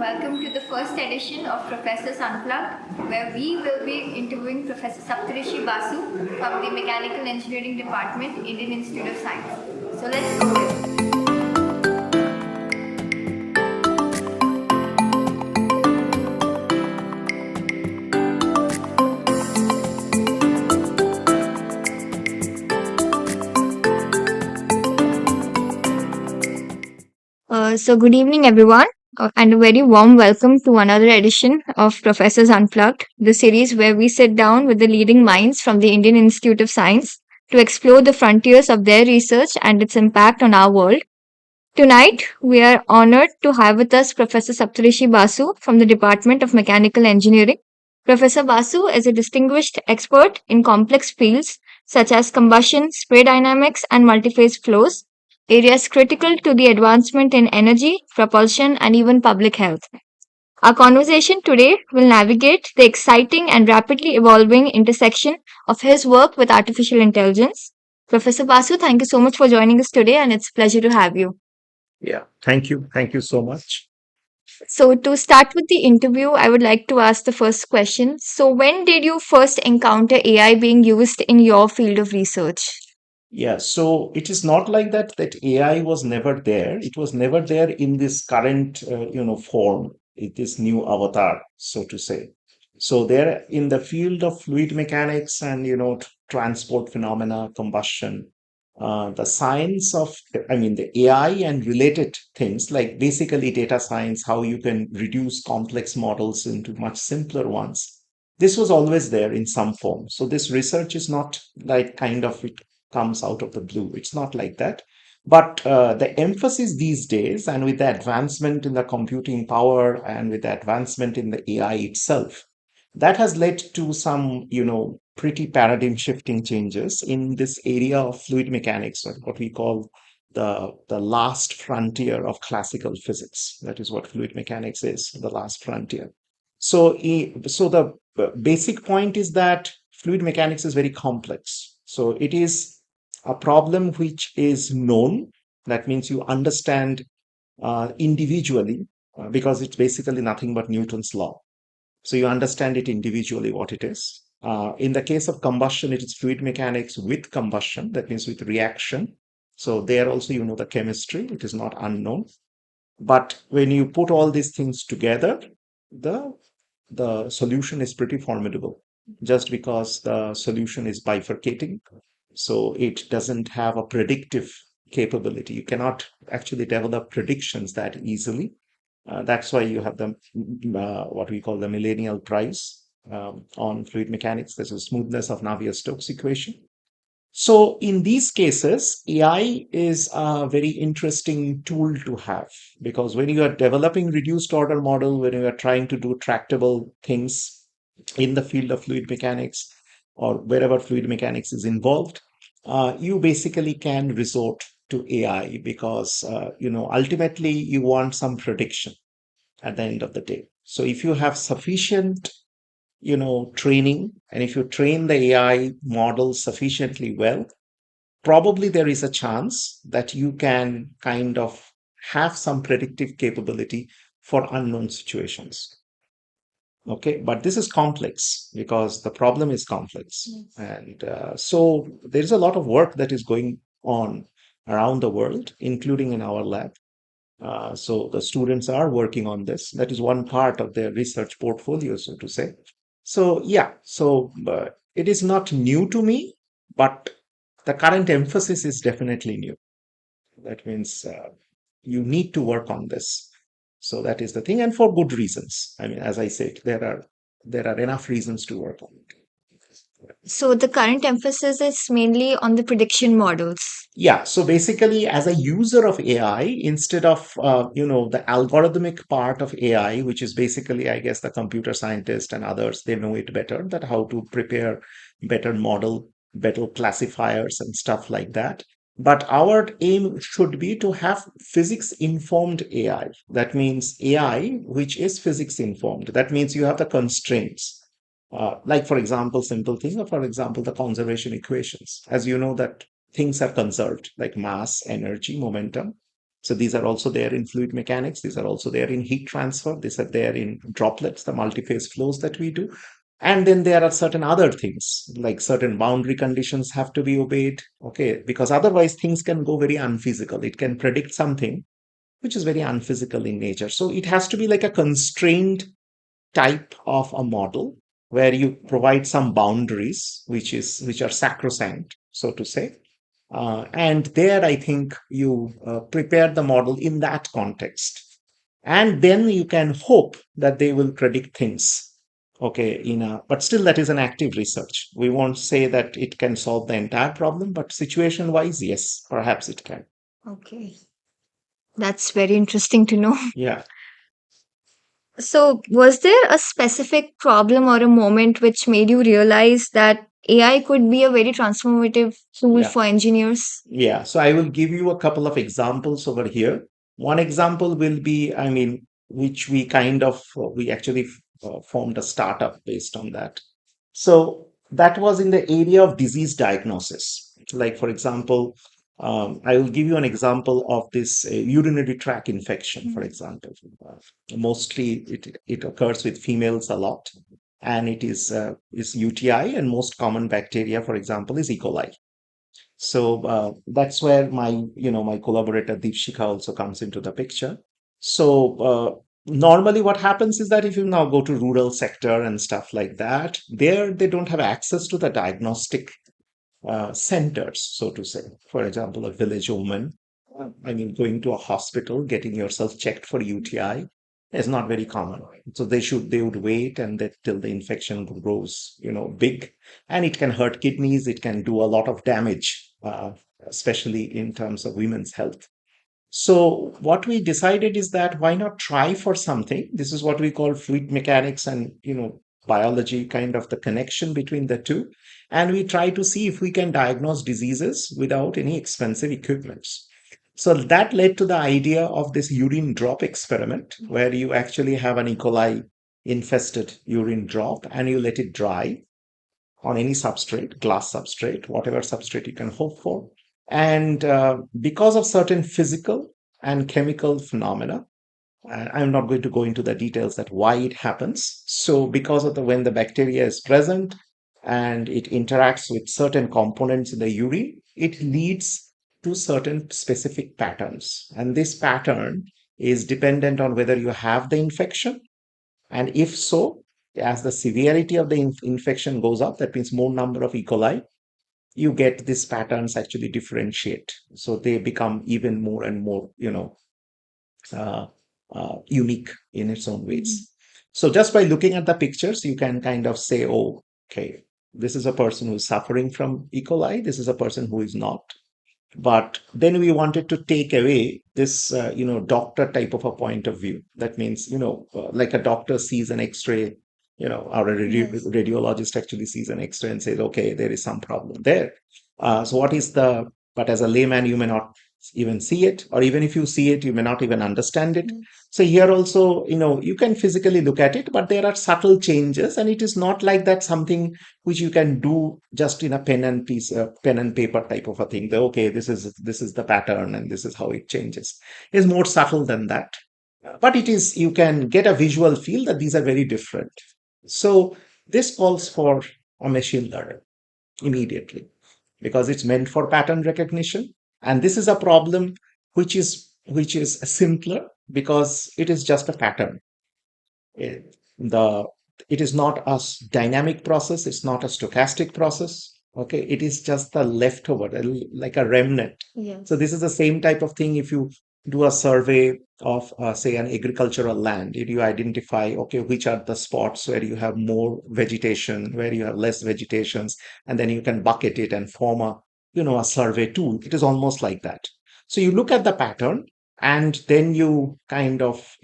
welcome to the first edition of Professor's Unplugged, where we will be interviewing Professor Saptarshi Basu from the Mechanical Engineering Department, Indian Institute of Science. So let's go. So good evening, everyone, and a very warm welcome to another edition of Professors Unplugged, the series where we sit down with the leading minds from the Indian Institute of Science to explore the frontiers of their research and its impact on our world. Tonight, we are honored to have with us Professor Saptarshi Basu from the Department of Mechanical Engineering. Professor Basu is a distinguished expert in complex fields such as combustion, spray dynamics, and multiphase flows, areas critical to the advancement in energy, propulsion, and even public health. Our conversation today will navigate the exciting and rapidly evolving intersection of his work with artificial intelligence. Professor Basu, thank you so much for joining us today, and it's a pleasure to have you. Yeah, thank you. Thank you so much. So, to start with the interview, I would like to ask the first question. So, when did you first encounter AI being used in your field of research? Yeah, so it is not like that AI was never there. It was never there in this current form, this new avatar, so to say. So there in the field of fluid mechanics and transport phenomena, combustion, the science of the AI and related things like basically data science, how you can reduce complex models into much simpler ones. This was always there in some form. So this research is not like kind of it comes out of the blue. It's not like that. But the emphasis these days, and with the advancement in the computing power and with the advancement in the AI itself, that has led to some, pretty paradigm shifting changes in this area of fluid mechanics, or what we call the last frontier of classical physics. That is what fluid mechanics is, the last frontier. So the basic point is that fluid mechanics is very complex. So it is a problem which is known. That means you understand individually because it's basically nothing but Newton's law. So you understand it individually what it is. In the case of combustion, it is fluid mechanics with combustion. That means with reaction. So there also you know the chemistry. It is not unknown. But when you put all these things together, the the solution is pretty formidable just because the solution is bifurcating. So it doesn't have a predictive capability. You cannot actually develop predictions that easily. That's why you have the what we call the millennial prize on fluid mechanics. There's a smoothness of Navier-Stokes equation. So in these cases, AI is a very interesting tool to have because when you are developing reduced order model, when you are trying to do tractable things in the field of fluid mechanics or wherever fluid mechanics is involved, you basically can resort to AI because ultimately you want some prediction at the end of the day. So if you have sufficient training, and if you train the AI model sufficiently well, probably there is a chance that you can kind of have some predictive capability for unknown situations. Okay, but this is complex because the problem is complex. And so there's a lot of work that is going on around the world, including in our lab. So the students are working on this. That is one part of their research portfolio, so to say. So yeah, so it is not new to me, but the current emphasis is definitely new. That means you need to work on this. So that is the thing, and for good reasons. I mean, as I said, there are enough reasons to work on it. So, the current emphasis is mainly on the prediction models. Yeah, so basically, as a user of AI, instead of the algorithmic part of AI, which is basically, I guess, the computer scientist and others, they know it better that how to prepare better model, better classifiers and stuff like that. But our aim should be to have physics informed AI. That means AI which is physics informed. That means you have the constraints. Like for example, simple thing, or for example, the conservation equations. As you know that things are conserved like mass, energy, momentum. So these are also there in fluid mechanics. These are also there in heat transfer. These are there in droplets, the multiphase flows that we do. And then there are certain other things, like certain boundary conditions have to be obeyed. Okay, because otherwise things can go very unphysical. It can predict something which is very unphysical in nature. So it has to be like a constrained type of a model where you provide some boundaries which are sacrosanct, so to say. And there I think you prepare the model in that context, and then you can hope that they will predict things. Okay, but still that is an active research. We won't say that it can solve the entire problem, but situation wise, yes, perhaps it can. Okay. That's very interesting to know. Yeah. So, was there a specific problem or a moment which made you realize that AI could be a very transformative tool Yeah. for engineers? Yeah, so I will give you a couple of examples over here. One example will be, I mean, which we kind of, we actually formed a startup based on that. So that was in the area of disease diagnosis. Like, for example, I will give you an example of this urinary tract infection, for Mm. example. Mostly it occurs with females a lot, and it is UTI, and most common bacteria, for example, is E. coli. So that's where my collaborator Deepshika also comes into the picture. So normally what happens is that if you now go to rural sector and stuff like that, there they don't have access to the diagnostic centers, so to say. For example, a village woman, I mean, going to a hospital, getting yourself checked for UTI is not very common. So they would wait and that till the infection grows, big, and it can hurt kidneys. It can do a lot of damage, especially in terms of women's health. So what we decided is that why not try for something? This is what we call fluid mechanics and biology, kind of the connection between the two. And we try to see if we can diagnose diseases without any expensive equipments. So that led to the idea of this urine drop experiment, where you actually have an E. coli infested urine drop and you let it dry on any substrate, glass substrate, whatever substrate you can hope for. And because of certain physical and chemical phenomena, I'm not going to go into the details that why it happens. So because of the when the bacteria is present and it interacts with certain components in the urine, it leads to certain specific patterns. And this pattern is dependent on whether you have the infection, and if so, as the severity of the infection goes up, that means more number of E. coli, you get these patterns actually differentiate. So they become even more and more, uh, unique in its own ways. So just by looking at the pictures, you can kind of say, oh, okay, this is a person who's suffering from E. coli. This is a person who is not. But then we wanted to take away this doctor type of a point of view. That means like a doctor sees an x-ray, or a Yes. radiologist actually sees an x-ray and says, okay, there is some problem there. So what is the but as a layman you may not even see it, or even if you see it you may not even understand it. Yes. So here also, you can physically look at it, but there are subtle changes, and it is not like that something which you can do just in a pen and paper type of a thing. That, okay, this is the pattern and this is how it changes. It's more subtle than that. But it is you can get a visual feel that these are very different. So this calls for a machine learning immediately, because it's meant for pattern recognition. And this is a problem which is simpler because it is just a pattern. It, the it is not a dynamic process, it's not a stochastic process. Okay, it is just the leftover, like a remnant. So Yes. this is the same type of thing. If you do a survey of say an agricultural land, if you identify, okay, which are the spots where you have more vegetation, where you have less vegetations, and then you can bucket it and form a survey tool. It is almost like that. So you look at the pattern, and then you kind of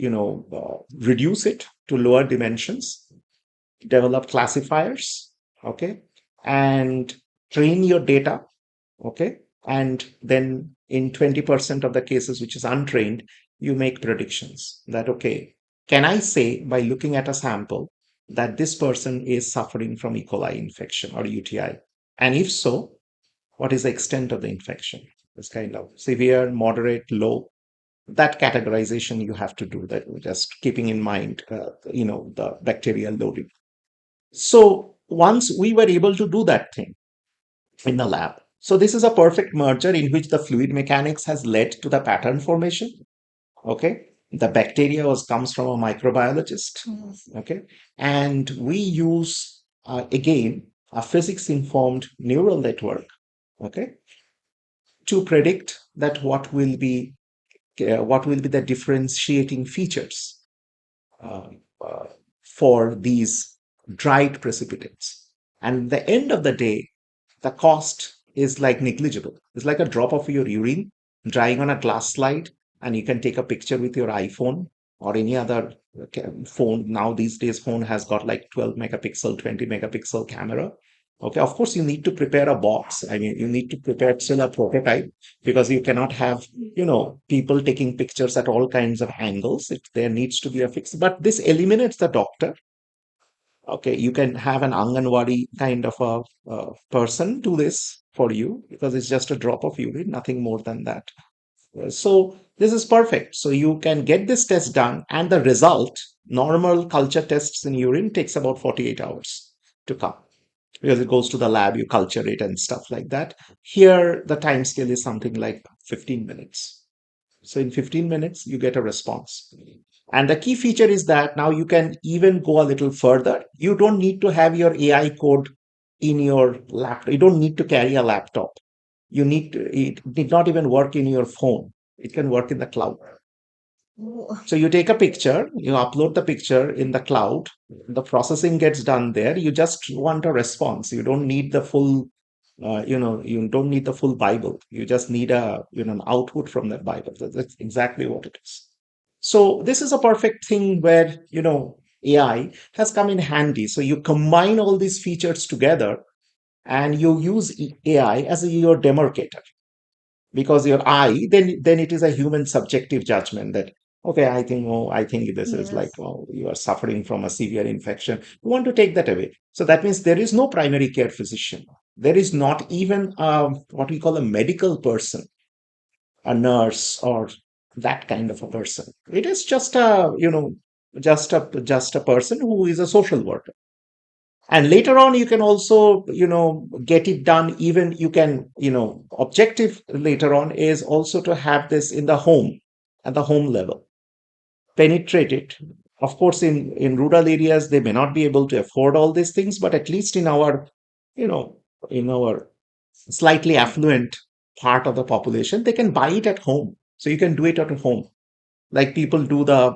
reduce it to lower dimensions, develop classifiers, okay, and train your data, okay, and then in 20% of the cases which is untrained, you make predictions that, okay, can I say by looking at a sample that this person is suffering from E. coli infection or UTI, and if so, what is the extent of the infection? It's kind of severe, moderate, low. that categorization you have to do, that just keeping in mind, the bacterial loading. So once we were able to do that thing in the lab, so this is a perfect merger in which the fluid mechanics has led to the pattern formation. Okay, the bacteria comes from a microbiologist. Okay, and we use again a physics informed neural network. Okay, to predict that what will be the differentiating features uh, uh, for these dried precipitates. And at the end of the day, the cost is like negligible. It's like a drop of your urine drying on a glass slide, and you can take a picture with your iPhone or any other phone. Now, these days, phone has got like 12 megapixel, 20 megapixel camera. Okay, of course, you need to prepare a box. I mean, you need to prepare still a prototype because you cannot have, people taking pictures at all kinds of angles. There needs to be a fix. But this eliminates the doctor. Okay, you can have an Anganwadi kind of a person do this for you because it's just a drop of urine, nothing more than that. So this is perfect. So you can get this test done, and the result, normal culture tests in urine, takes about 48 hours to come because it goes to the lab, you culture it and stuff like that. Here, the time scale is something like 15 minutes. So in 15 minutes, you get a response. And the key feature is that now you can even go a little further. You don't need to have your AI code in your laptop. You don't need to carry a laptop. It did not even work in your phone. It can work in the cloud. So you take a picture, you upload the picture in the cloud, the processing gets done there. You just want a response. You don't need the full, you don't need the full Bible. You just need an output from that Bible. That's exactly what it is. So this is a perfect thing where, AI has come in handy. So you combine all these features together and you use AI as your demarcator, because your I, then it is a human subjective judgment that, okay, I think this is like, Yes. oh, you are suffering from a severe infection, you want to take that away. So that means there is no primary care physician, there is not even what we call a medical person, a nurse or that kind of a person. It is just a person who is a social worker. And later on you can also get it done. Even you can, objective later on is also to have this in the home, at the home level, penetrate it. Of course, in rural areas they may not be able to afford all these things, but at least you know in our slightly affluent part of the population, they can buy it at home. So you can do it at home, like people do the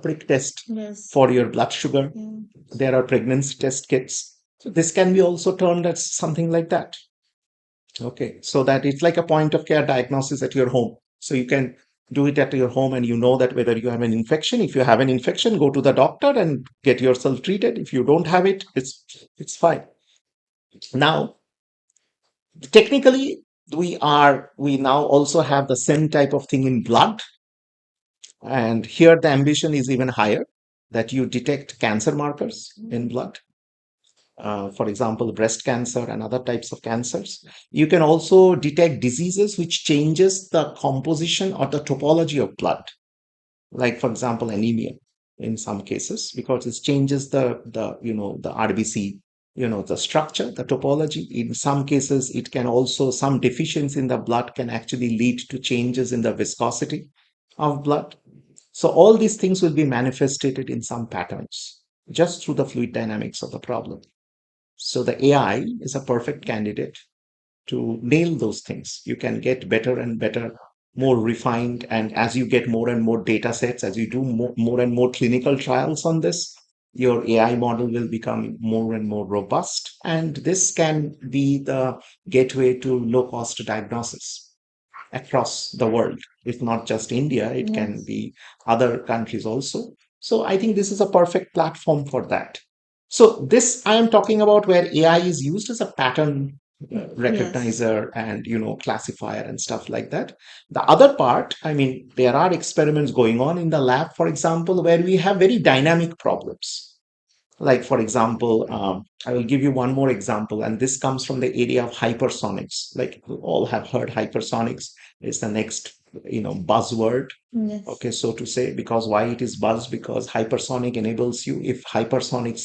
prick test. Yes. For your blood sugar. Mm. There are pregnancy test kits. So this can be also turned as something like that. Okay. So that it's like a point of care diagnosis at your home. So you can do it at your home, and you know that whether you have an infection. If you have an infection, go to the doctor and get yourself treated. If you don't have it, it's fine. Now, technically, we now also have the same type of thing in blood. And here the ambition is even higher, that you detect cancer markers in blood. For example, breast cancer and other types of cancers. You can also detect diseases which changes the composition or the topology of blood, like for example anemia in some cases, because it changes the RBC, the structure, the topology. In some cases, it can also, some deficiency in the blood can actually lead to changes in the viscosity of blood. So all these things will be manifested in some patterns just through the fluid dynamics of the problem. So the AI is a perfect candidate to nail those things. You can get better and better, more refined. And as you get more and more data sets, as you do more and more clinical trials on this, your AI model will become more and more robust. And this can be the gateway to low cost diagnosis across the world. It's not just India, it can Yes. be other countries also. So I think this is a perfect platform for that. So this I am talking about where AI is used as a pattern Yes. recognizer and classifier and stuff like that. The other part, I mean, there are experiments going on in the lab, for example, where we have very dynamic problems. Like, for example, I will give you one more example, and this comes from the area of hypersonics. Like, we all have heard hypersonics is the next buzzword. Yes. Okay, so to say, because why it is buzz? Because hypersonic enables you, if hypersonic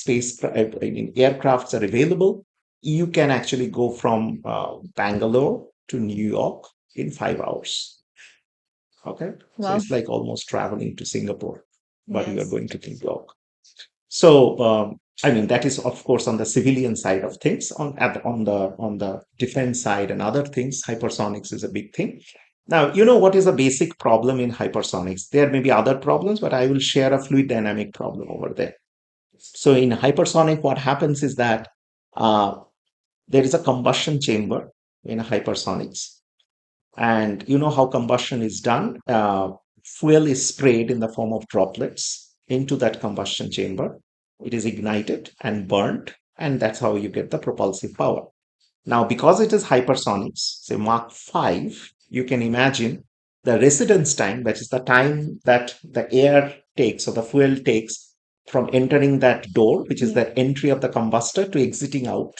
aircrafts are available, you can actually go from Bangalore to New York in 5 hours. Okay, so Wow. it's like almost traveling to Singapore, but you are Yes. going to New York. So, that is of course on the civilian side of things. On the defense side and other things, hypersonics is a big thing. Now, what is a basic problem in hypersonics? There may be other problems, but I will share a fluid dynamic problem over there. So, in hypersonic, what happens is that uh, there is a combustion chamber in hypersonics, and you know how combustion is done. Fuel is sprayed in the form of droplets into that combustion chamber. It is ignited and burnt, and that's how you get the propulsive power. Now, because it is hypersonics, say Mach 5, you can imagine the residence time, that is the time that the air takes or the fuel takes from entering that door, which is the entry of the combustor, to exiting out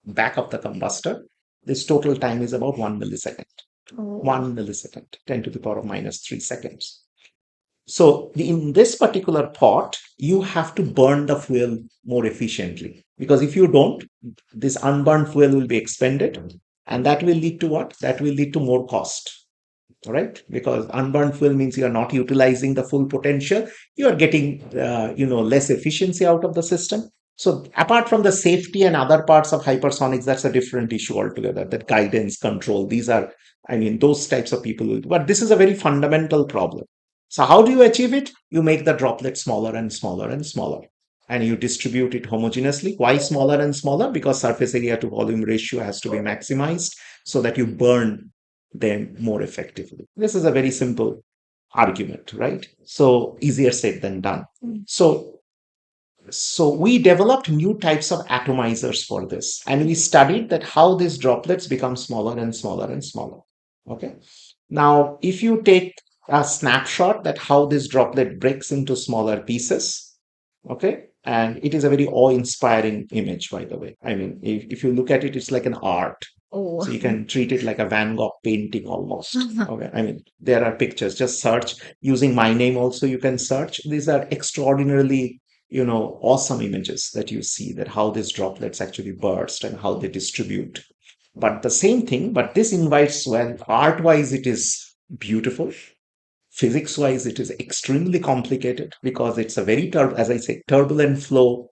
back of the combustor. This total time is about 1 millisecond. Oh. 1 millisecond, 10 to the power of minus 3 seconds. So in this particular pot, you have to burn the fuel more efficiently, because if you don't, this unburned fuel will be expended, and that will lead to what? That will lead to more cost, right? Because unburned fuel means you are not utilizing the full potential. You are getting, less efficiency out of the system. So apart from the safety and other parts of hypersonics, that's a different issue altogether. That guidance, control, these are, those types of people will. But this is a very fundamental problem. So how do you achieve it? You make the droplet smaller and smaller and smaller, and you distribute it homogeneously. Why smaller and smaller? Because surface area to volume ratio has to be maximized so that you burn them more effectively. This is a very simple argument, right? So easier said than done. So we developed new types of atomizers for this, and we studied that how these droplets become smaller and smaller and smaller. Okay. Now, if you take a snapshot that how this droplet breaks into smaller pieces, okay, and it is a very awe-inspiring image, by the way. If you look at it, it's like an art. Oh. So you can treat it like a Van Gogh painting almost. Okay. There are pictures. Just search using my name also. You can search. These are extraordinarily, awesome images that you see, that how these droplets actually burst and how they distribute. But the same thing, but this invites, well, art wise, it is beautiful. Physics wise, it is extremely complicated because it's a very, as I say, turbulent flow.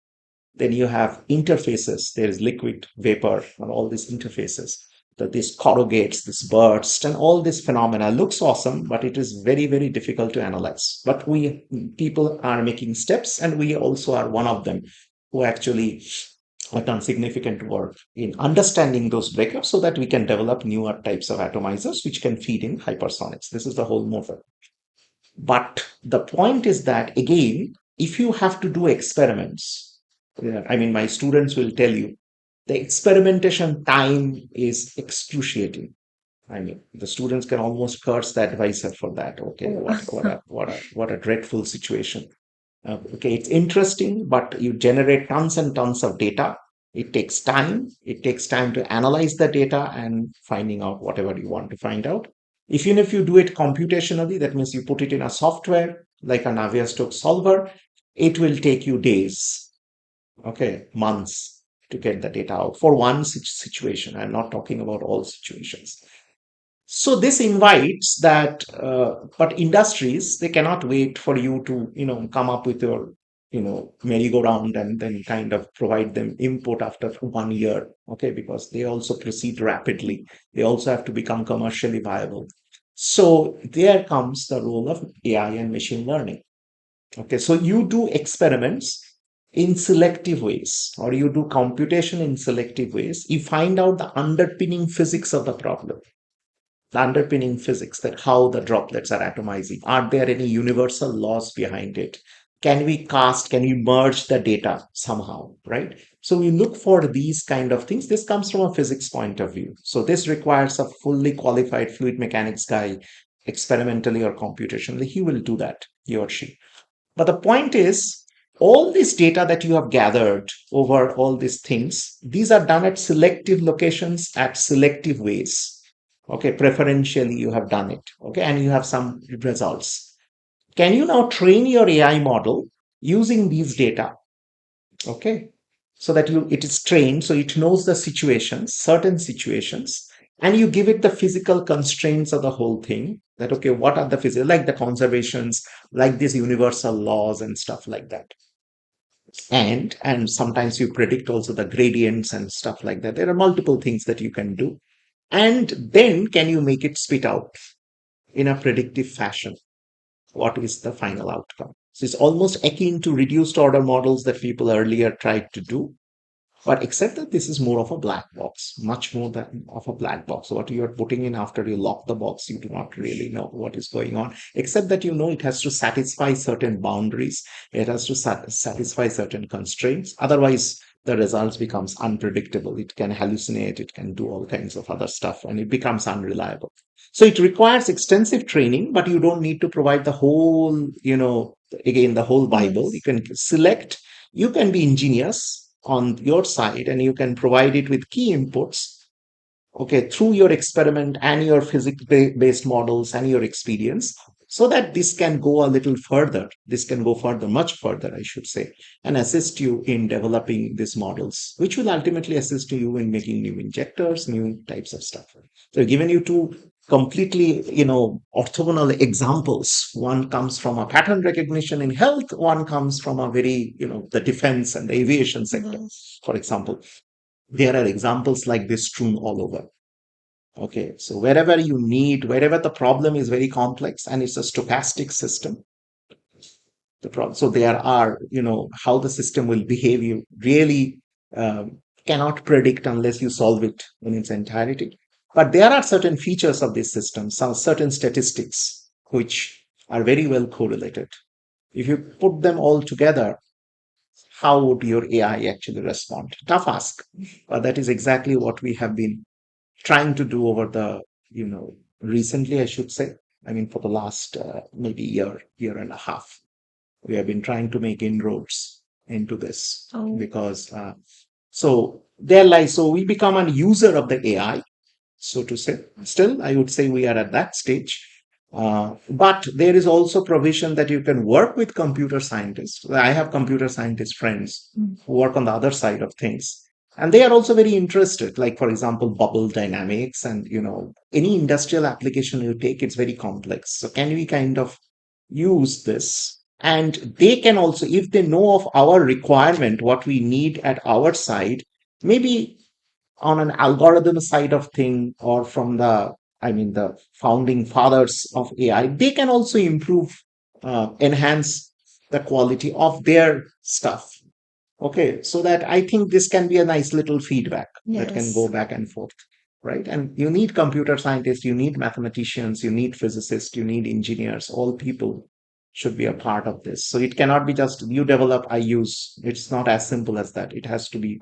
Then you have interfaces. There is liquid, vapor, and all these interfaces. That this corrugates, this burst, and all this phenomena looks awesome, but it is very, very difficult to analyze. But we people are making steps, and we also are one of them who actually have done significant work in understanding those breakups so that we can develop newer types of atomizers which can feed in hypersonics. This is the whole motive. But the point is that, again, if you have to do experiments, yeah, my students will tell you the experimentation time is excruciating. The students can almost curse the advisor for that. Okay, what a dreadful situation. Okay, it's interesting, but you generate tons and tons of data. It takes time. It takes time to analyze the data and finding out whatever you want to find out. Even if you do it computationally, that means you put it in a software like a Navier-Stokes solver, it will take you days, okay, months to get the data out for one situation. I'm not talking about all situations. So this invites that, but industries, they cannot wait for you to, come up with your, merry-go-round and then kind of provide them input after 1 year, okay, because they also proceed rapidly. They also have to become commercially viable. So there comes the role of AI and machine learning. Okay, so you do experiments in selective ways, or you do computation in selective ways. You find out the underpinning physics of the problem, the underpinning physics, that how the droplets are atomizing. Are there any universal laws behind it? Can we merge the data somehow, right? So we look for these kind of things. This comes from a physics point of view. So this requires a fully qualified fluid mechanics guy, experimentally or computationally. He will do that, he or she. But the point is, all this data that you have gathered over all these things, these are done at selective locations, at selective ways. Okay, preferentially you have done it. Okay, and you have some results. Can you now train your AI model using these data? Okay, so that it is trained, so it knows the situations, certain situations, and you give it the physical constraints of the whole thing. That okay, what are the physical, like the conservations, like these universal laws and stuff like that. And sometimes you predict also the gradients and stuff like that. There are multiple things that you can do, and then can you make it spit out in a predictive fashion what is the final outcome. So it's almost akin to reduced order models that people earlier tried to do, but except that this is more of a black box, much more than of a black box. What you are putting in after you lock the box, you do not really know what is going on, except that you know it has to satisfy certain boundaries, it has to satisfy certain constraints. Otherwise, the results becomes unpredictable. It can hallucinate, it can do all kinds of other stuff, and it becomes unreliable. So it requires extensive training, but you don't need to provide the whole, again, the whole Bible. You Yes. can select, you can be ingenious on your side and you can provide it with key inputs, okay, through your experiment and your physics based models and your experience, so that this can go a little further, this can go further, much further I should say, and assist you in developing these models, which will ultimately assist you in making new injectors, new types of stuff. So I've given you two completely orthogonal examples. One comes from a pattern recognition in health, one comes from a very the defense and the aviation sector, Yes. for example. There are examples like this strewn all over. Okay, so wherever you need, wherever the problem is very complex and it's a stochastic system, the problem. So there are, how the system will behave. You really cannot predict unless you solve it in its entirety. But there are certain features of this system, some certain statistics which are very well correlated. If you put them all together, how would your AI actually respond? Tough ask, but that is exactly what we have been trying to do over the recently I should say, I mean for the last maybe year and a half, we have been trying to make inroads into this, Oh. because so there lies, so we become a user of the AI, so to say. Still, I would say we are at that stage. But there is also provision that you can work with computer scientists. I have computer scientist friends Mm. who work on the other side of things. And they are also very interested, like, for example, bubble dynamics and, any industrial application you take, it's very complex. So can we kind of use this? And they can also, if they know of our requirement, what we need at our side, maybe on an algorithm side of thing, or from the, I mean, the founding fathers of AI, they can also improve, enhance the quality of their stuff. Okay, so that I think this can be a nice little feedback that can go Yes. back and forth, right? And you need computer scientists, you need mathematicians, you need physicists, you need engineers. All people should be a part of this. So it cannot be just you develop, I use. It's not as simple as that. It has to be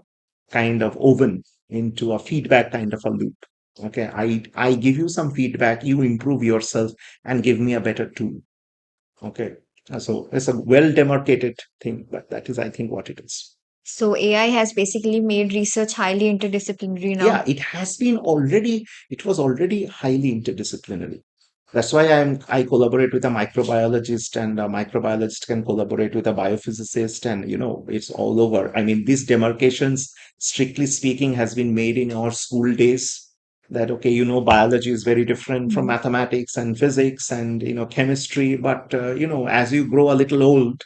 kind of woven into a feedback kind of a loop. Okay, I give you some feedback, you improve yourself and give me a better tool. Okay, so it's a well demarcated thing, but that is, I think, what it is. So AI has basically made research highly interdisciplinary now. Yeah, it was already highly interdisciplinary. That's why I collaborate with a microbiologist, and a microbiologist can collaborate with a biophysicist, and it's all over. I mean, these demarcations, strictly speaking, has been made in our school days. That okay, biology is very different from Mm. mathematics and physics and chemistry. But as you grow a little old,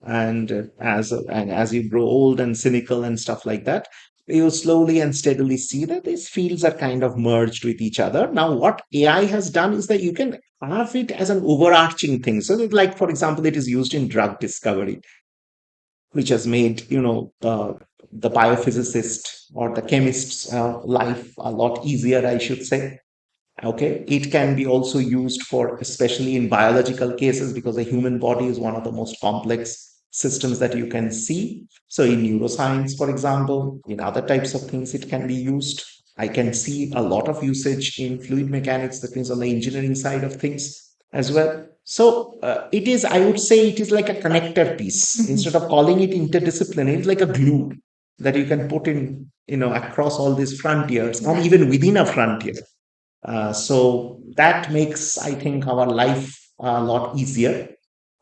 and as you grow old and cynical and stuff like that, you slowly and steadily see that these fields are kind of merged with each other. Now what AI has done is that you can have it as an overarching thing, so that, like, for example, it is used in drug discovery, which has made the biophysicist or the chemist's life a lot easier, I should say. Okay, it can be also used for, especially in biological cases, because the human body is one of the most complex systems that you can see. So in neuroscience, for example, in other types of things, it can be used. I can see a lot of usage in fluid mechanics, that means on the engineering side of things as well. So it is, I would say, it is like a connector piece. Instead of calling it interdisciplinary, it's like a glue that you can put in, across all these frontiers and even within a frontier. So that makes, I think, our life a lot easier.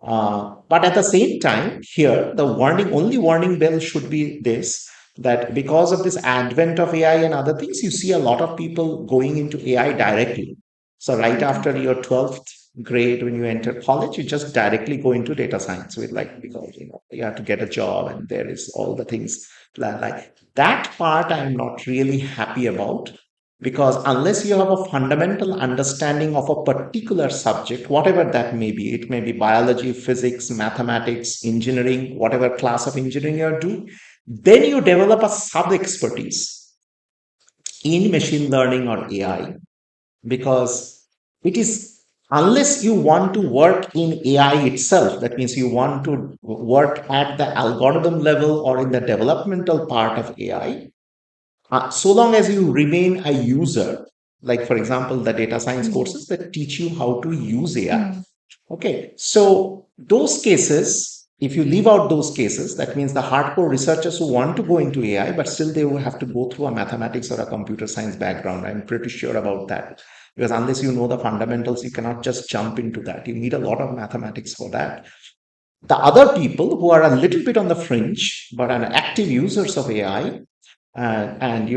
But at the same time, here, the only warning bell should be this, that because of this advent of AI and other things, you see a lot of people going into AI directly. So right after your 12th grade, when you enter college, you just directly go into data science with, like, because you have to get a job and there is all the things like that part. I'm not really happy about, because unless you have a fundamental understanding of a particular subject, whatever that may be, it may be biology, physics, mathematics, engineering, whatever class of engineering you're doing, then you develop a sub expertise in machine learning or AI. Because it is, unless you want to work in AI itself, that means you want to work at the algorithm level or in the developmental part of AI, so long as you remain a user, like for example, the data science courses that teach you how to use AI. Okay, so those cases, if you leave out those cases, that means the hardcore researchers who want to go into AI, but still they will have to go through a mathematics or a computer science background. I'm pretty sure about that. Because unless you know the fundamentals, you cannot just jump into that. You need a lot of mathematics for that. The other people who are a little bit on the fringe, but are active users of AI, and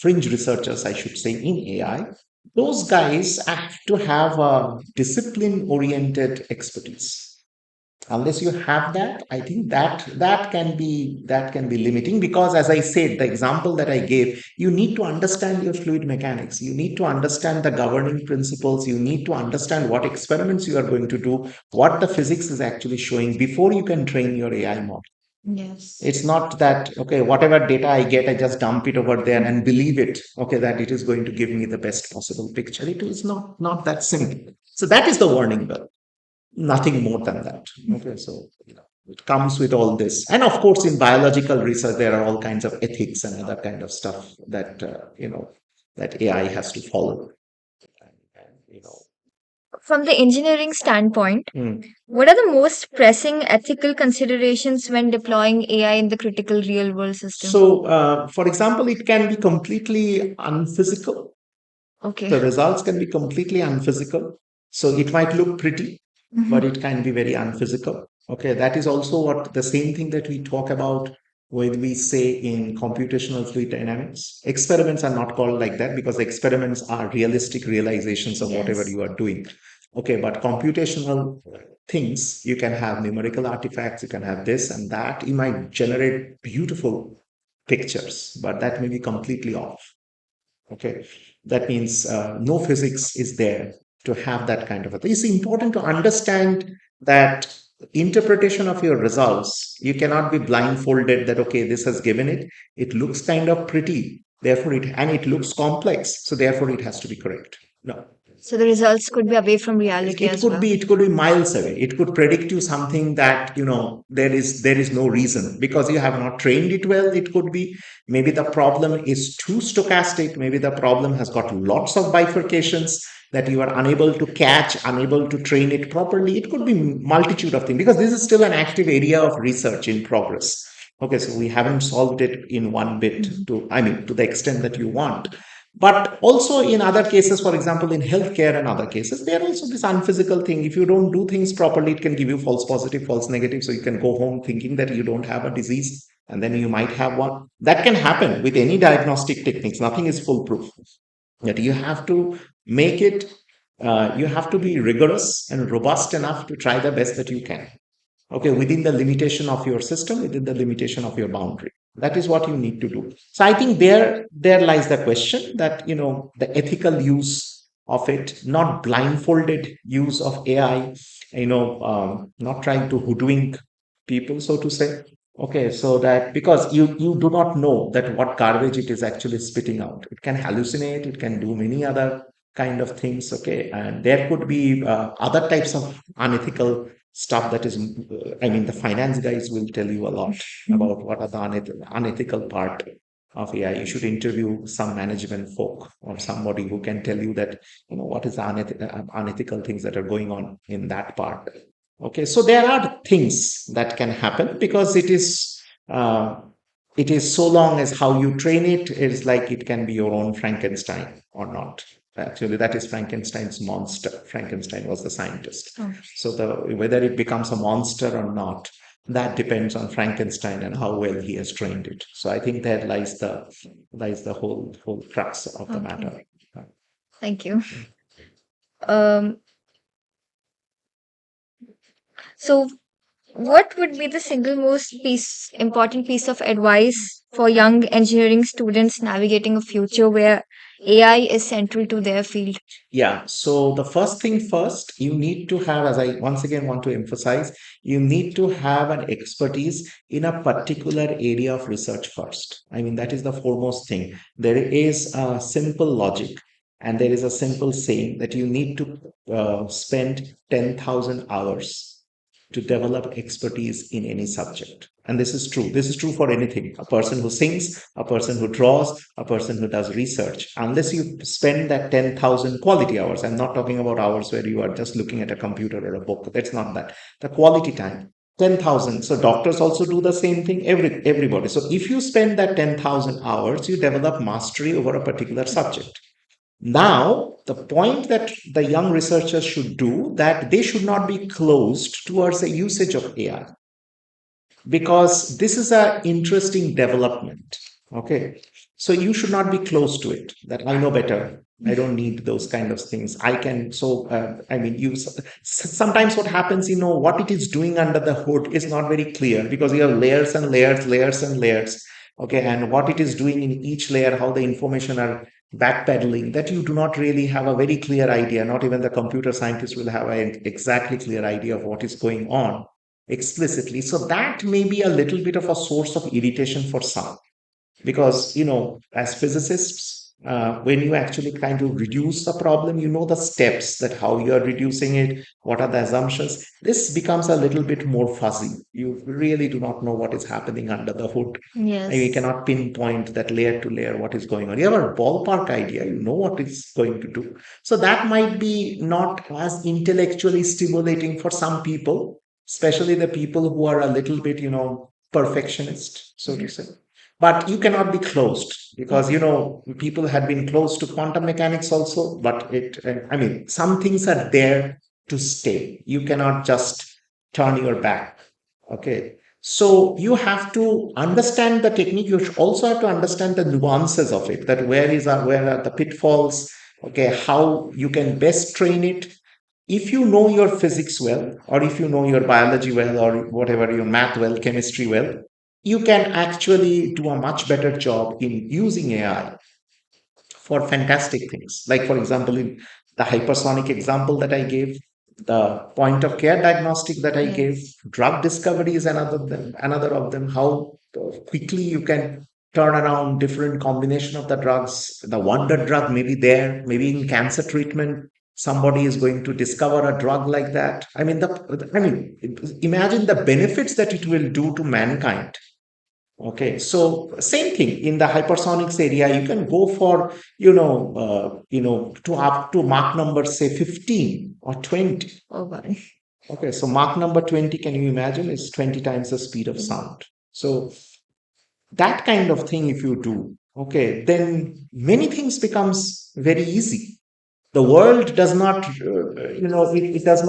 fringe researchers, I should say, in AI, those guys have to have a discipline oriented expertise. Unless you have that, I think that can be limiting, because as I said, the example that I gave, you need to understand your fluid mechanics, you need to understand the governing principles, you need to understand what experiments you are going to do, what the physics is actually showing, before you can train your AI model. Yes. It's not that, okay, whatever data I get, I just dump it over there and believe it, okay, that it is going to give me the best possible picture. It is not that simple. So that is the warning bell, nothing more than that. Okay, so it comes with all this. And of course, in biological research, there are all kinds of ethics and other kind of stuff that that AI has to follow. And, From the engineering standpoint, mm. what are the most pressing ethical considerations when deploying AI in the critical real world system? So, for example, it can be completely unphysical. Okay. The results can be completely unphysical. So it might look pretty, but it can be very unphysical. Okay, that is also what the same thing that we talk about when we say in computational fluid dynamics. Experiments are not called like that, because experiments are realistic realizations of whatever Yes. you are doing. Okay, but computational things, you can have numerical artifacts, you can have this and that, you might generate beautiful pictures, but that may be completely off. Okay, that means no physics is there to have that kind of a thing. It's important to understand that interpretation of your results, you cannot be blindfolded that, okay, this has given it looks kind of pretty, therefore it looks complex, so therefore it has to be correct. No, So the results could be away from reality it as could well. be, it could be miles away. It could predict you something that there is no reason, because you have not trained it well. It could be, maybe the problem is too stochastic, maybe the problem has got lots of bifurcations that you are unable to catch, unable to train it properly. It could be multitude of things, because this is still an active area of research in progress. Okay, so we haven't solved it in one bit, to, I mean, to the extent that you want. But also in other cases, for example, in healthcare and other cases, there are also this unphysical thing. If you don't do things properly, it can give you false positive, false negative. So you can go home thinking that you don't have a disease, and then you might have one. That can happen with any diagnostic techniques. Nothing is foolproof. That you have to make it, you have to be rigorous and robust enough to try the best that you can. Okay, within the limitation of your system, within the limitation of your boundary. That is what you need to do. So I think there lies the question, that the ethical use of it, not blindfolded use of AI, not trying to hoodwink people, so to say. Okay, so that, because you do not know that what garbage it is actually spitting out. It can hallucinate, it can do many other kind of things. Okay, and there could be other types of unethical stuff that is, I mean, the finance guys will tell you a lot about what are the unethical part of AI. You should interview some management folk or somebody who can tell you that, what is the unethical things that are going on in that part. Okay, so there are things that can happen, because uh, it is so long as how you train it is, like it can be your own Frankenstein or not. Actually, that is Frankenstein's monster. Frankenstein was the scientist. Oh. So whether it becomes a monster or not, that depends on Frankenstein and how well he has trained it. So I think there lies the whole crux of the Okay. matter. Thank you. Um, so what would be the single most important piece of advice for young engineering students navigating a future where AI is central to their field? Yeah. So the first thing first, you need to have, as I once again want to emphasize, you need to have an expertise in a particular area of research first. I mean, that is the foremost thing. There is a simple logic and there is a simple saying that you need to spend 10,000 hours to develop expertise in any subject. And this is true. This is true for anything. A person who sings, a person who draws, a person who does research. Unless you spend that 10,000 quality hours, I'm not talking about hours where you are just looking at a computer or a book. That's not that. The quality time. 10,000. So doctors also do the same thing. Everybody. So if you spend that 10,000 hours, you develop mastery over a particular subject. Now, the point that the young researchers should do that they should not be closed towards the usage of AI because this is an interesting development. Okay. So you should not be close to it that I know better. I don't need those kind of things. I can. So, I mean, sometimes what happens, what it is doing under the hood is not very clear because you have layers and layers, layers and layers. Okay. And what it is doing in each layer, how the information are backpedaling, that you do not really have a very clear idea. Not even the computer scientists will have an exactly clear idea of what is going on explicitly. So that may be a little bit of a source of irritation for some because, as physicists, when you actually kind of reduce the problem, you know the steps that how you are reducing it, what are the assumptions. This becomes a little bit more fuzzy. You really do not know what is happening under the hood. And you Yes. cannot pinpoint that layer to layer what is going on. You have a ballpark idea, you know what it's going to do. So that might be not as intellectually stimulating for some people, especially the people who are a little bit, perfectionist, so to say. But you cannot be closed because, people had been closed to quantum mechanics also, but I mean, some things are there to stay. You cannot just turn your back. Okay. So you have to understand the technique. You should also have to understand the nuances of it, that where are the pitfalls, okay, how you can best train it. If you know your physics well, or if you know your biology well, or whatever, your math well, chemistry well, you can actually do a much better job in using AI for fantastic things. Like, for example, in the hypersonic example that I gave, the point of care diagnostic that I gave, Yes. drug discovery is another of them. How quickly you can turn around different combination of the drugs. The wonder drug may be there, maybe in cancer treatment. Somebody is going to discover a drug like that. Imagine the benefits that it will do to mankind. Okay, so same thing in the hypersonics area, you can go for, to up to Mach number, say 15 or 20. Oh, God. Okay, so Mach number 20, can you imagine, is 20 times the speed of sound. So that kind of thing, if you do, okay, then many things becomes very easy. The world does not, it does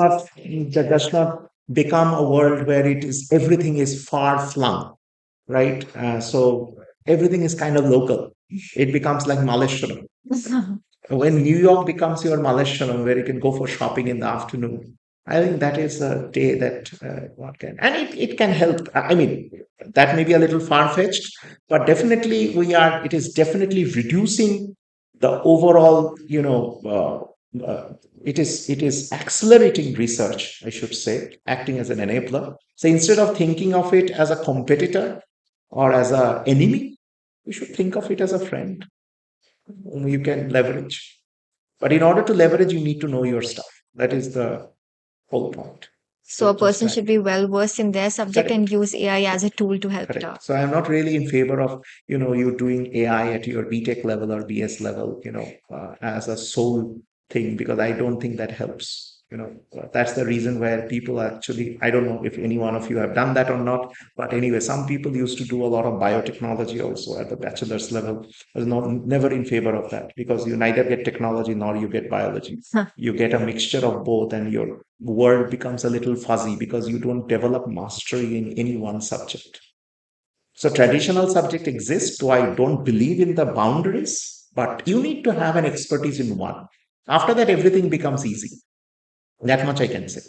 not become a world where everything is far flung, right? So everything is kind of local. It becomes like Maleshwaram. When New York becomes your Maleshwaram, where you can go for shopping in the afternoon, I think that is a day that one can, and it can help. I mean, that may be a little far fetched, but definitely it is definitely reducing the overall, it is accelerating research, I should say, acting as an enabler. So instead of thinking of it as a competitor or as an enemy, we should think of it as a friend whom you can leverage. But in order to leverage, you need to know your stuff. That is the whole point. So So a just person like should be well versed in their subject and correct, use AI as a tool to help it correct. out. So I'm not really in favor of you doing AI at your BTech level or BS level, as a sole thing because I don't think that helps. That's the reason where people actually, I don't know if any one of you have done that or not, but anyway, some people used to do a lot of biotechnology also at the bachelor's level. I was not never in favor of that, because you neither get technology nor you get biology. Huh. You get a mixture of both, and your world becomes a little fuzzy because you don't develop mastery in any one subject. So traditional subject exists, so I don't believe in the boundaries, but you need to have an expertise in one. After that, everything becomes easy. That much I can say.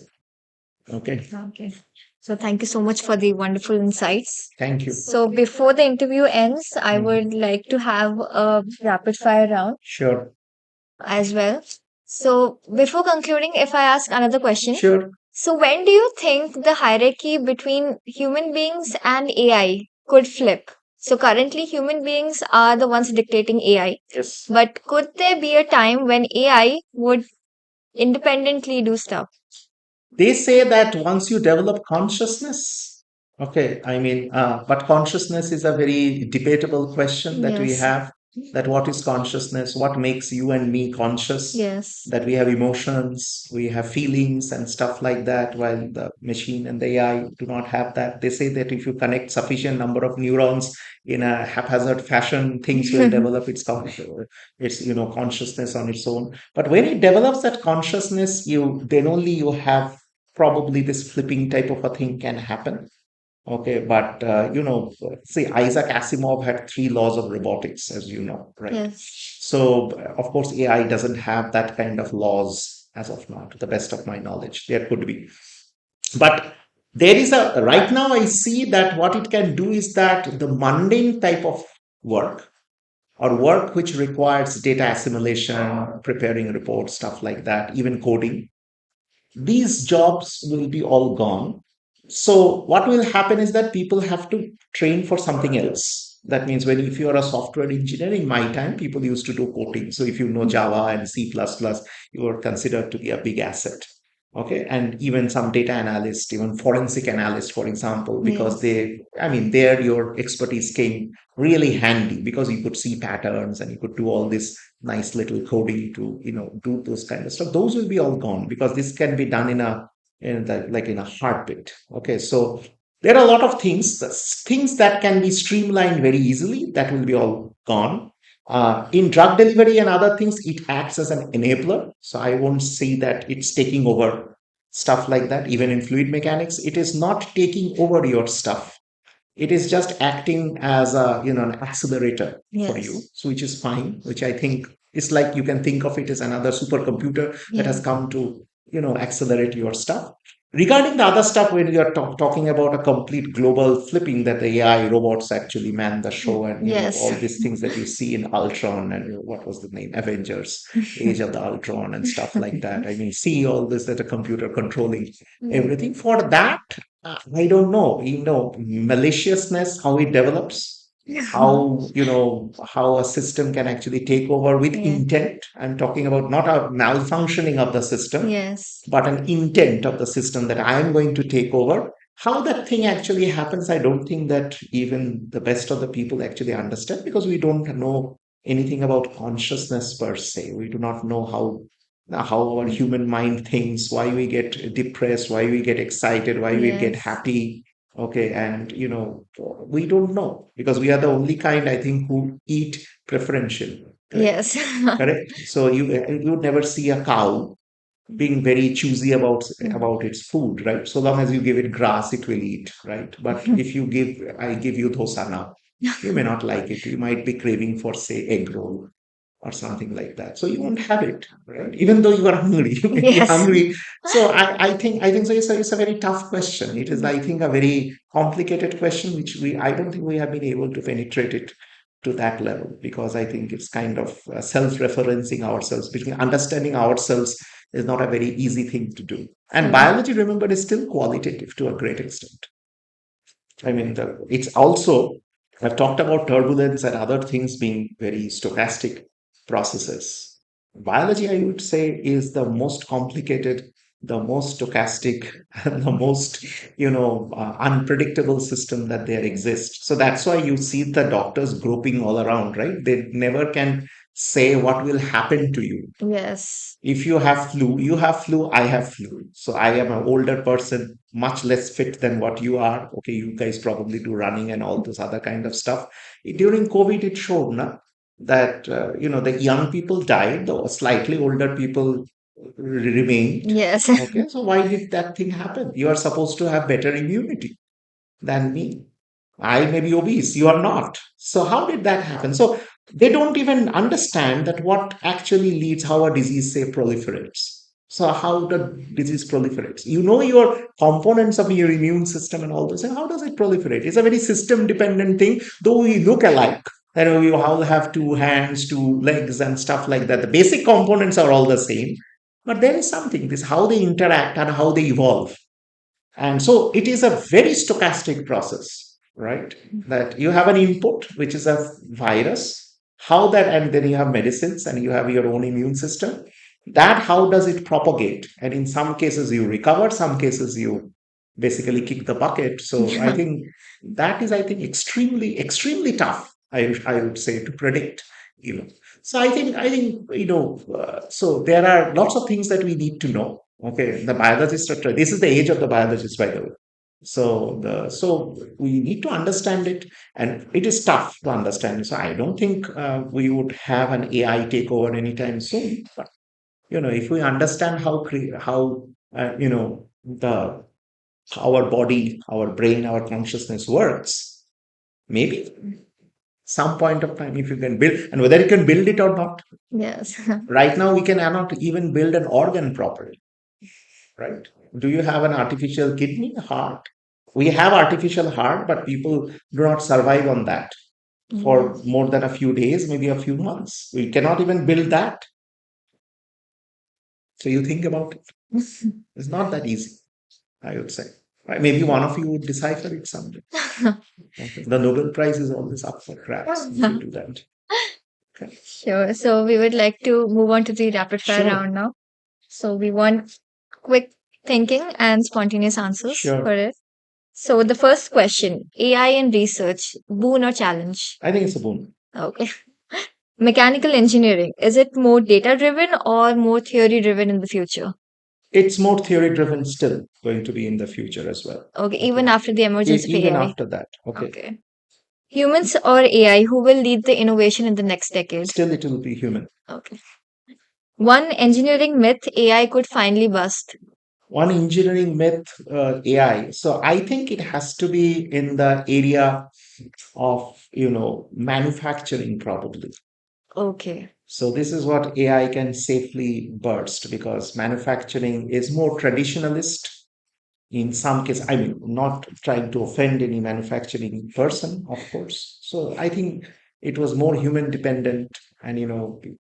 Okay. Okay. So thank you so much for the wonderful insights. Thank you. So before the interview ends, I Mhm. would like to have a rapid fire round Sure. as well. So before concluding, if I ask another question, Sure. so when do you think the hierarchy between human beings and AI could flip? So currently human beings are the ones dictating AI, Yes. but could there be a time when AI would independently do stuff? They say that once you develop consciousness, okay, I mean, but consciousness is a very debatable question that we Yes. have. That what is consciousness? What makes you and me conscious? Yes. That we have emotions, we have feelings and stuff like that, while the machine and the AI do not have that. They say that if you connect sufficient number of neurons in a haphazard fashion, things will develop its consciousness on its own. But when it develops that consciousness, you then only you have probably this flipping type of a thing can happen. Okay, but see, Isaac Asimov had three laws of robotics, as you know, right? Yes. So, of course, AI doesn't have that kind of laws as of now, to the best of my knowledge. There could be, but there is a right now. I see that what it can do is that the mundane type of work, or work which requires data assimilation, preparing reports, stuff like that, even coding, these jobs will be all gone. So what will happen is that people have to train for something else. That means when if you are a software engineer, in my time, people used to do coding. So if you know Java and C++, you are considered to be a big asset. Okay. And even some data analyst, even forensic analyst, for example, because Yes. there your expertise came really handy, because you could see patterns and you could do all this nice little coding to do those kind of stuff. Those will be all gone, because this can be done in a heartbeat. Okay, so there are a lot of things that can be streamlined very easily, that will be all gone. In drug delivery and other things, it acts as an enabler, so I won't say that it's taking over stuff like that. Even in fluid mechanics, it is not taking over your stuff. It is just acting as an accelerator for you. Yes. So which is fine, which I think is like, you can think of it as another supercomputer that has Yeah. come to accelerate your stuff. Regarding the other stuff, when you are talking about a complete global flipping, that the AI robots actually man the show, and Yes. all these things that you see in Ultron, and what was the name, Avengers, Age of the Ultron, and stuff like that. I mean, see all this, that a computer controlling everything. For that, I don't know, maliciousness, how it develops, how a system can actually take over with Yeah. intent. I'm talking about not a malfunctioning of the system, Yes. but an intent of the system, that I am going to take over. How that thing actually happens, I don't think that even the best of the people actually understand, because we don't know anything about consciousness per se. We do not know how our human mind thinks, why we get depressed, why we get excited, why we get Yes. happy. Okay, and we don't know, because we are the only kind, I think, who eat preferentially. Correct. Yes. Correct. So you would never see a cow being very choosy about its food, right? So long as you give it grass, it will eat, right? But if I give you dosa now, you may not like it. You might be craving for, say, egg roll or something like that. So you won't have it, right? Even though you are hungry, you may be Yes. hungry. So I think so. It's a very tough question. It is, I think, a very complicated question, which I don't think we have been able to penetrate it to that level, because I think it's kind of self-referencing ourselves. Between understanding ourselves is not a very easy thing to do. And True. biology, remember, is still qualitative to a great extent. I mean, it's also, I've talked about turbulence and other things being very stochastic processes. Biology, I would say, is the most complicated, the most stochastic, and the most, unpredictable system that there exists. So that's why you see the doctors groping all around, right? They never can say what will happen to you. Yes. If you have flu, I have flu. So I am an older person, much less fit than what you are. Okay, you guys probably do running and all this other kind of stuff. During COVID, it showed na, that the young people died, the slightly older people remained. Yes. Okay, so why did that thing happen? You are supposed to have better immunity than me. I may be obese, you are not. So, how did that happen? So, they don't even understand that what actually leads how a disease, say, proliferates. So, how the disease proliferates? You know your components of your immune system and all this, and how does it proliferate? It's a very system dependent thing, though we look alike. We all have two hands, two legs, and stuff like that. The basic components are all the same, but there is something, this how they interact and how they evolve. And so it is a very stochastic process, right? That you have an input, which is a virus, how that, and then you have medicines and you have your own immune system. That, how does it propagate? And in some cases, you recover, some cases, you basically kick the bucket. So I Yeah. think that is, I think, extremely, extremely tough, I would say, to predict, you know. So so there are lots of things that we need to know. Okay, the biologist. This is the age of the biologist, by the way. So we need to understand it, and it is tough to understand. So I don't think we would have an AI takeover anytime soon. But if we understand how the our body, our brain, our consciousness works, maybe some point of time, if you can build, and whether you can build it or not. Yes. Right now, we cannot even build an organ properly, right? Do you have an artificial kidney, heart? We have artificial heart, but people do not survive on that for Yes. more than a few days, maybe a few months. We cannot even build that. So you think about it. It's not that easy, I would say. Right? Maybe one of you would decipher it someday. Okay. The Nobel Prize is always up for grabs if you do that. Okay. Sure. So we would like to move on to the rapid fire Sure, round now. So we want quick thinking and spontaneous answers for sure. it. So the first question, AI in research, boon or challenge? I think it's a boon. Okay. Mechanical engineering, is it more data driven or more theory driven in the future? It's more theory driven still going to be in the future as well. Okay, even Okay. after the emergence of Even AI. after that. Okay. Okay. Humans or AI, who will lead the innovation in the next decade? Still, it will be human. Okay. One engineering myth AI could finally bust. One engineering myth, AI. So I think it has to be in the area of, manufacturing probably. Okay. So this is what AI can safely burst because manufacturing is more traditionalist in some cases. I mean, not trying to offend any manufacturing person, of course. So I think it was more human dependent, and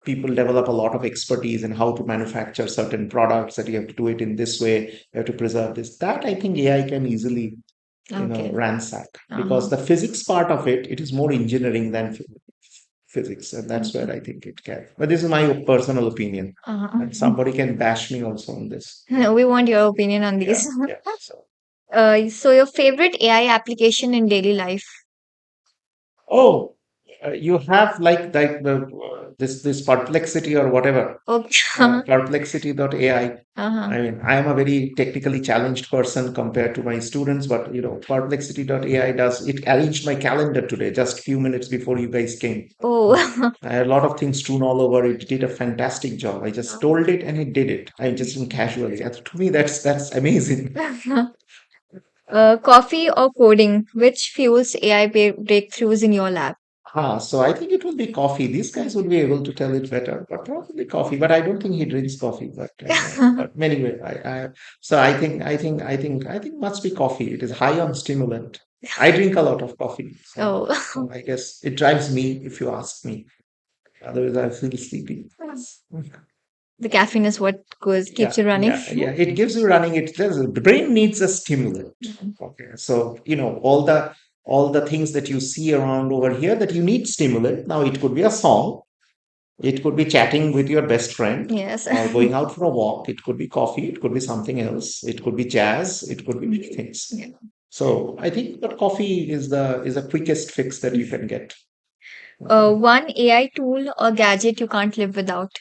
people develop a lot of expertise in how to manufacture certain products, that you have to do it in this way, you have to preserve this. That I think AI can easily Okay. ransack, Uh-huh. because the physics part of it is more engineering than physics, and that's where Okay. I think it can. But this is my personal opinion, Uh-huh. and somebody can bash me also on this. No, we want your opinion on Yeah, these. yeah. So, So your favorite AI application in daily life? oh, you have like this perplexity or whatever, Okay. perplexity.ai. Uh-huh. I mean, I am a very technically challenged person compared to my students, but perplexity.ai does it arranged my calendar today just few minutes before you guys came. Oh. I had a lot of things strewn all over. It did a fantastic job. I just told it and it did it. I just in casually. To me, that's amazing. Coffee or coding? Which fuels AI breakthroughs in your lab? So I think it will be coffee. These guys would be able to tell it better, but probably coffee. But I don't think he drinks coffee. But anyway, so I think must be coffee. It is high on stimulant. I drink a lot of coffee, so, Oh. so I guess it drives me if you ask me. Otherwise, I feel sleepy. The caffeine is what keeps Yeah, you running. yeah, yeah. It gives you running. The brain needs a stimulant. Okay, so all the things that you see around over here that you need stimulant. Now it could be a song, it could be chatting with your best friend, Yes. or going out for a walk. It could be coffee. It could be something else. It could be jazz. It could be many things. Yeah. So I think that coffee is the quickest fix that you can get. One AI tool or gadget you can't live without.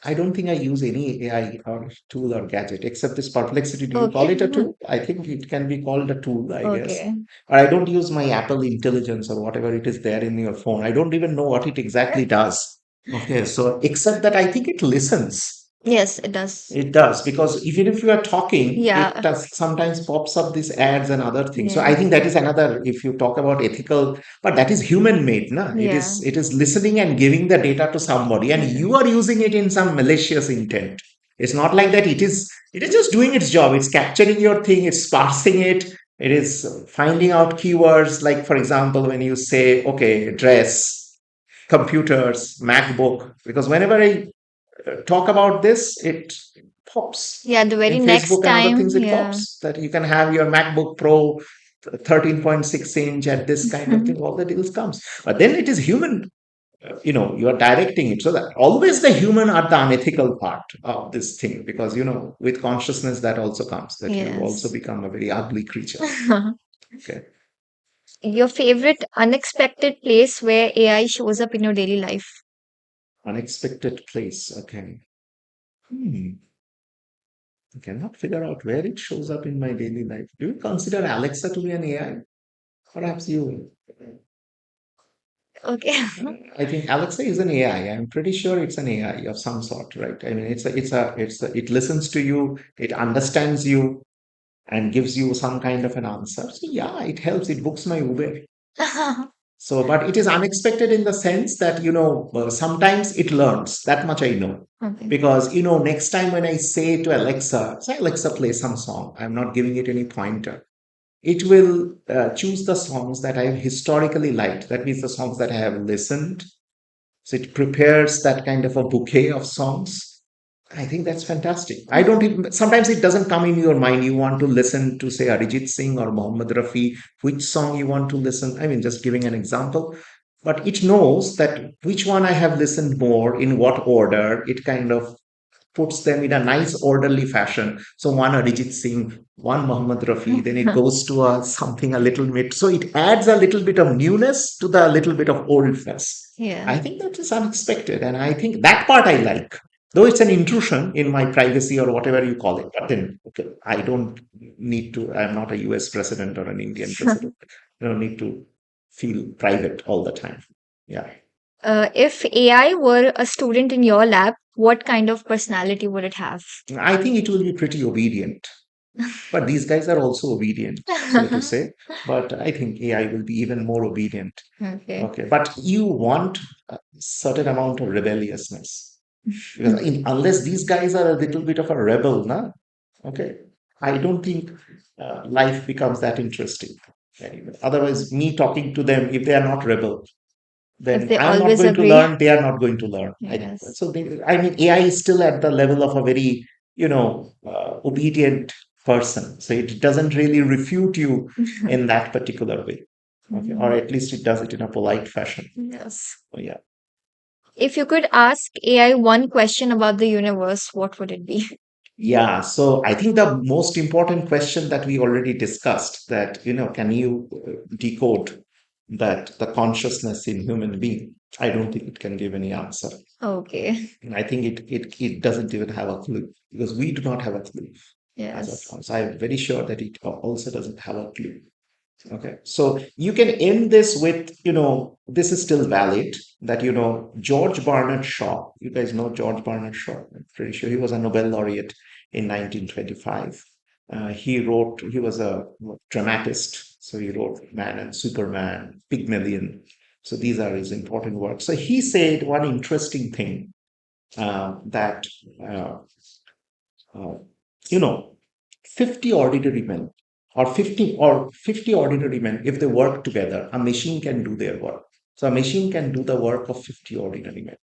I don't think I use any AI or tool or gadget except this perplexity. Do you call Okay. it a tool? I think it can be called a tool, I guess. Okay. Or I don't use my Apple Intelligence or whatever it is there in your phone. I don't even know what it exactly does. Okay, so except that I think it listens. Yes, it does. It does, because even if you are talking, it Yeah. does sometimes pops up these ads and other things. So Yeah. I think that is another, if you talk about ethical, but that is human made, na? Yeah. It is listening and giving the data to somebody, and Yeah. you are using it in some malicious intent. It's not like that. It is just doing its job. It's capturing your thing, it's parsing it, it is finding out keywords. Like for example, when you say, okay, dress, computers, MacBook, because whenever I talk about this, it pops Yeah, the in very next Facebook and other time, things. It yeah. pops that you can have your MacBook Pro 13.6 inch at this kind of thing. All the deals comes, but then it is human. You are directing it, so that always the human are the unethical part of this thing, because with consciousness that also comes that you also Yes. become a very ugly creature. Okay, Your favorite unexpected place where AI shows up in your daily life. unexpected place. Okay. Hmm. I cannot figure out where it shows up in my daily life. Do you consider Alexa to be an AI? Perhaps you. Okay. I think Alexa is an AI. I'm pretty sure it's an AI of some sort, right? I mean, it listens to you, it understands you, and gives you some kind of an answer. So yeah, it helps. It books my Uber. So, but it is unexpected in the sense that sometimes it learns. That much I know. Okay. Because next time when I say to Alexa, say Alexa, play some song. I'm not giving it any pointer. It will choose the songs that I have historically liked. That means the songs that I have listened. So it prepares that kind of a bouquet of songs. I think that's fantastic. I don't even, sometimes it doesn't come in your mind. You want to listen to, say, Arijit Singh or Mohammed Rafi, which song you want to listen. I mean, just giving an example. But it knows that which one I have listened more, in what order. It kind of puts them in a nice orderly fashion. So one Arijit Singh, one Mohammed Rafi, then it goes to a something a little bit. So it adds a little bit of newness to the little bit of oldness. Yeah. I think that is unexpected, and I think that part I like. Though it's an intrusion in my privacy or whatever you call it, but then okay, I don't need to. I'm not a U.S. president or an Indian president. I don't need to feel private all the time. Yeah, If AI were a student in your lab, what kind of personality would it have? I think it will be pretty obedient. But these guys are also obedient, so to say. But I think AI will be even more obedient. Okay. Okay. But you want a certain amount of rebelliousness. Because unless these guys are a little bit of a rebel, na, okay, I don't think life becomes that interesting. Anyway, otherwise, me talking to them, if they are not rebel, If then they I'm not always going to agree. learn. They are not going to learn. Yes. I mean, AI is still at the level of a very, obedient person. So it doesn't really refute you in that particular way. Okay. Or at least it does it in a polite fashion. Yes. So, yeah. If you could ask AI one question about the universe, what would it be? Yeah. So I think the most important question that we already discussed, that, can you decode that the consciousness in human being? I don't think it can give any answer. Okay. I think it doesn't even have a clue, because we do not have a clue as of Yes. now. So I'm very sure that it also doesn't have a clue. Okay. So you can end this with, this is still valid, that, George Bernard Shaw, you guys know George Bernard Shaw. I'm pretty sure he was a Nobel laureate in 1925. He was a dramatist. So he wrote Man and Superman, Pygmalion. So these are his important works. So he said one interesting thing, that uh, uh, you know 50 ordinary men, or 50 ordinary men, if they work together, a machine can do their work. So a machine can do the work of 50 ordinary men,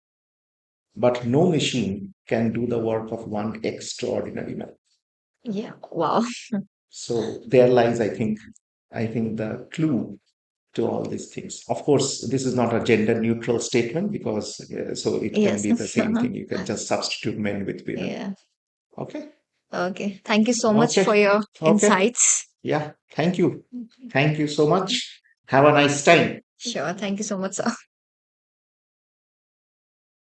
but no machine can do the work of one extraordinary man. Yeah. Wow. So there lies, I think the clue to all these things. Of course, this is not a gender neutral statement, because so it can Yes. be the same thing. You can just substitute men with women. Yeah. Okay. Okay. Thank you so much for Okay. your Okay. insights. Yeah. Thank you. Thank you so much. Have a nice time. Sure. Thank you so much, sir.